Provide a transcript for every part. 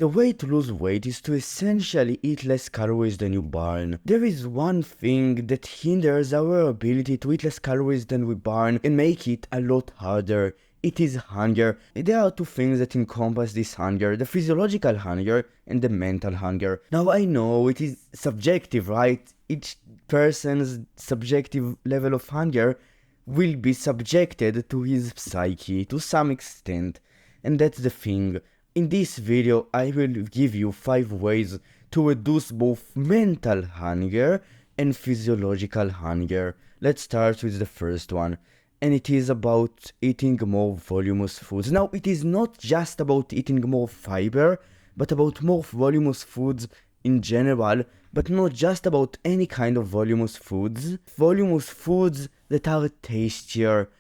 The way to lose weight is to essentially eat less calories than you burn. There is one thing that hinders our ability to eat less calories than we burn and make it a lot harder. It is hunger. There are two things that encompass this hunger, the physiological hunger and the mental hunger. Now I know it is subjective, right? Each person's subjective level of hunger will be subjected to his psyche to some extent. And that's the thing. In this video, I will give you 5 ways to reduce both mental hunger and physiological hunger. Let's start with the first one, and it is about eating more voluminous foods. Now, it is not just about eating more fiber, but about more voluminous foods in general, but not just about any kind of voluminous foods. Voluminous foods that are tastier.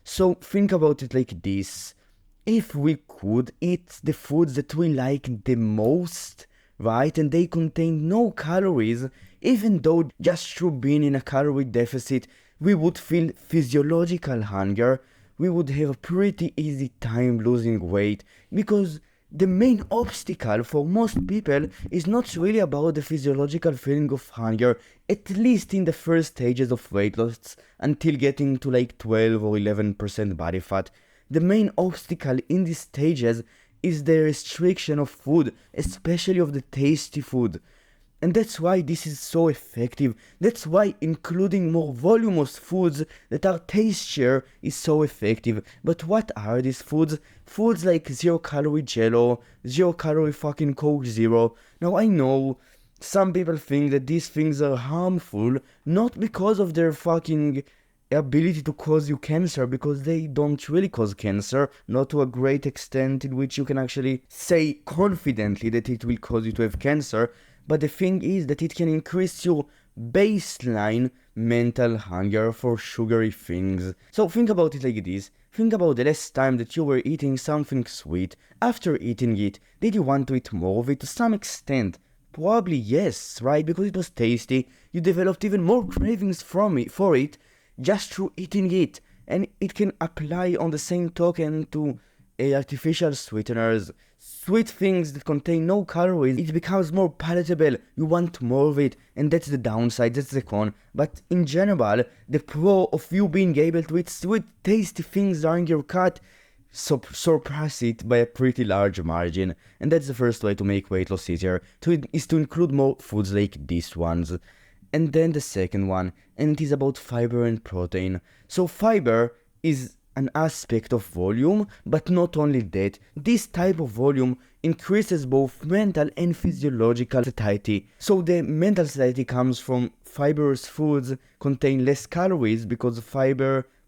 So think about it like this. If we could eat the foods that we like the most, right, and they contain no calories, even though just through being in a calorie deficit, we would feel physiological hunger, we would have a pretty easy time losing weight, because the main obstacle for most people is not really about the physiological feeling of hunger, at least in the first stages of weight loss, until getting to like 12 or 11% body fat. The main obstacle in these stages is the restriction of food, especially of the tasty food. And that's why this is so effective. That's why including more voluminous foods that are tastier is so effective. But what are these foods? Foods like 0-calorie Jello, 0-calorie fucking Coke Zero. Now I know some people think that these things are harmful, not because of their fucking ability to cause you cancer, because they don't really cause cancer, not to a great extent in which you can actually say confidently that it will cause you to have cancer, but the thing is that it can increase your baseline mental hunger for sugary things. So think about it like this. Think about the last time that you were eating something sweet. After eating it, did you want to eat more of it? To some extent, probably yes, right? Because it was tasty, you developed even more cravings for it, just through eating it. And it can apply on the same token to artificial sweeteners, sweet things that contain no calories. It becomes more palatable, you want more of it, and that's the downside, that's the con. But in general, the pro of you being able to eat sweet tasty things during your cut surpass it by a pretty large margin. And that's the first way to make weight loss easier, is to include more foods like these ones. And then the second one, and it is about fiber and protein. So fiber is an aspect of volume, but not only that. This type of volume increases both mental and physiological satiety. So the mental satiety comes from fibrous foods contain less calories, because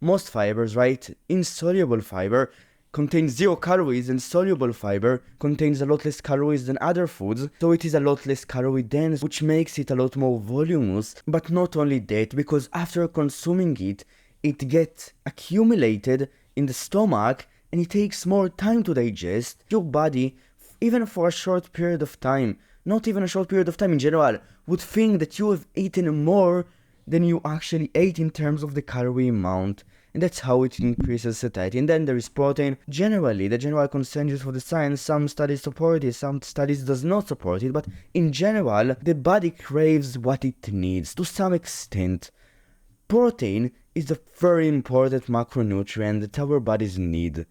most fibers, right, insoluble fiber, contains 0 calories, and soluble fiber contains a lot less calories than other foods, so it is a lot less calorie dense, which makes it a lot more voluminous. But not only that, because after consuming it, it gets accumulated in the stomach and it takes more time to digest. Your body, even for a short period of time, not even a short period of time in general, would think that you have eaten more than you actually ate in terms of the calorie amount. And that's how it increases satiety. And then there is protein. Generally, the general consensus for the science, some studies support it, some studies does not support it, but in general, the body craves what it needs to some extent. Protein is a very important macronutrient that our bodies need.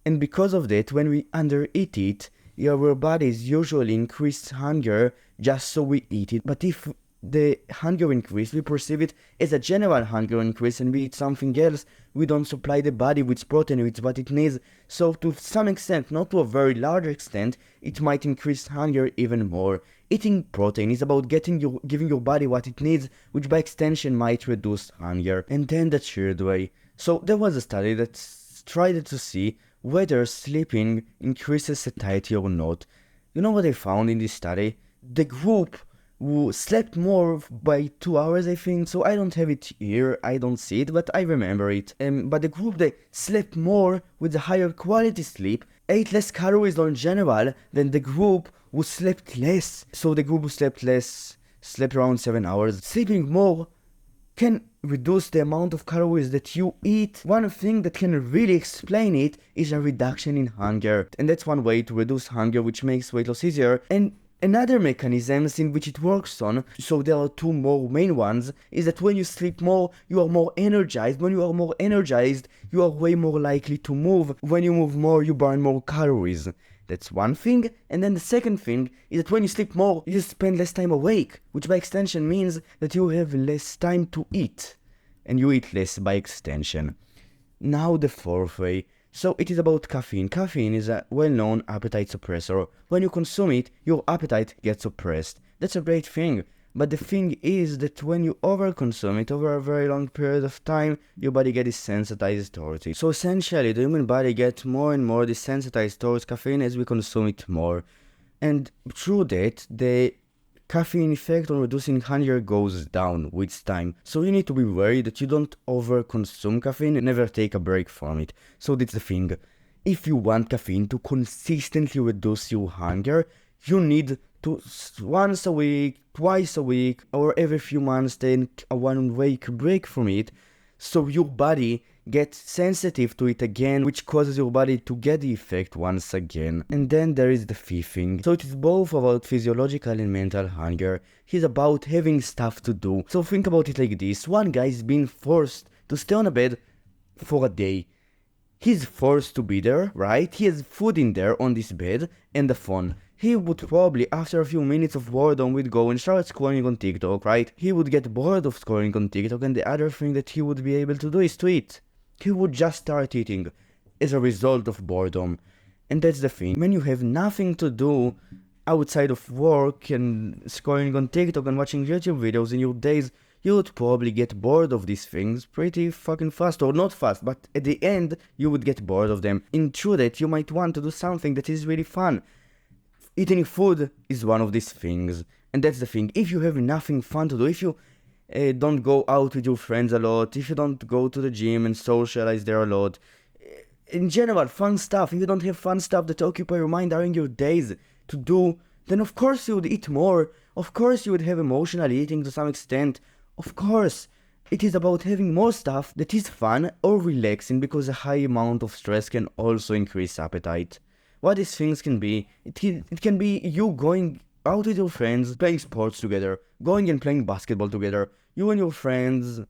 And because of that, when we undereat it, our bodies usually increase hunger just so we eat it. But if the hunger increase, we perceive it as a general hunger increase, and we eat something else, we don't supply the body with protein, with what it needs. So to some extent, not to a very large extent, it might increase hunger even more. Eating protein is about giving your body what it needs, which by extension might reduce hunger. And then the third way. So there was a study that tried to see whether sleeping increases satiety or not. You know what they found in this study? The group who slept more by 2 hours, I think, so I don't have it here, I don't see it, but I remember it. But the group that slept more with a higher quality sleep ate less calories in general than the group who slept less. So the group who slept less slept around 7 hours. Sleeping more can reduce the amount of calories that you eat. One thing that can really explain it is a reduction in hunger. And that's one way to reduce hunger, which makes weight loss easier. And another mechanisms in which it works on, so there are two more main ones, is that when you sleep more, you are more energized. When you are more energized, you are way more likely to move. When you move more, you burn more calories. That's one thing. And then the second thing is that when you sleep more, you spend less time awake, which by extension means that you have less time to eat. And you eat less by extension. Now the fourth way. So it is about caffeine. Caffeine is a well-known appetite suppressor. When you consume it, your appetite gets suppressed. That's a great thing. But the thing is that when you overconsume it over a very long period of time, your body gets desensitized towards it. So essentially, the human body gets more and more desensitized towards caffeine as we consume it more. And through that, the caffeine effect on reducing hunger goes down with time. So you need to be worried that you don't overconsume caffeine and never take a break from it. So that's the thing. If you want caffeine to consistently reduce your hunger, you need to once a week, twice a week, or every few months take a 1 week break from it, so your body gets sensitive to it again, which causes your body to get the effect once again. And then there is the fifth thing. So it is both about physiological and mental hunger. It's about having stuff to do. So think about it like this. One guy is being forced to stay on a bed for a day. He's forced to be there, right? He has food in there on this bed and the phone. He would probably, after a few minutes of boredom, would go and start scrolling on TikTok, right? He would get bored of scrolling on TikTok, and the other thing that he would be able to do is to eat. He would just start eating as a result of boredom. And that's the thing. When you have nothing to do outside of work and scrolling on TikTok and watching YouTube videos in your days, you would probably get bored of these things pretty fucking fast, or not fast, but at the end, you would get bored of them. And through that, you might want to do something that is really fun. Eating food is one of these things, and that's the thing. If you have nothing fun to do, if you don't go out with your friends a lot, if you don't go to the gym and socialize there a lot, in general, fun stuff, if you don't have fun stuff that occupy your mind during your days to do, then of course you would eat more. Of course you would have emotional eating to some extent. Of course. It is about having more stuff that is fun or relaxing, because a high amount of stress can also increase appetite. What these things can be, it can be you going out with your friends, playing sports together, going and playing basketball together, you and your friends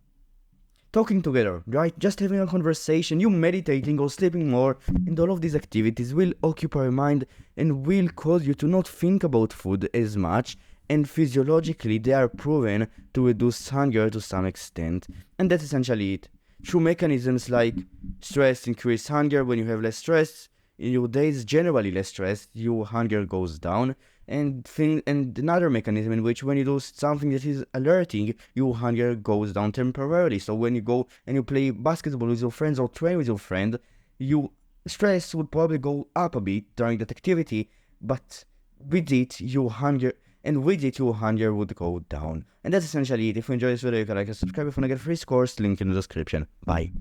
talking together, right? Just having a conversation, you meditating or sleeping more, and all of these activities will occupy your mind and will cause you to not think about food as much, and physiologically they are proven to reduce hunger to some extent. And that's essentially it. Through mechanisms like stress increase hunger. When you have less stress, in your days generally less stressed, your hunger goes down. And another mechanism in which when you do something that is alerting, your hunger goes down temporarily. So when you go and you play basketball with your friends or train with your friend, your stress would probably go up a bit during that activity, but with it your hunger would go down. And that's essentially it. If you enjoyed this video, you can like and subscribe. If you want to get free scores, link in the description. Bye.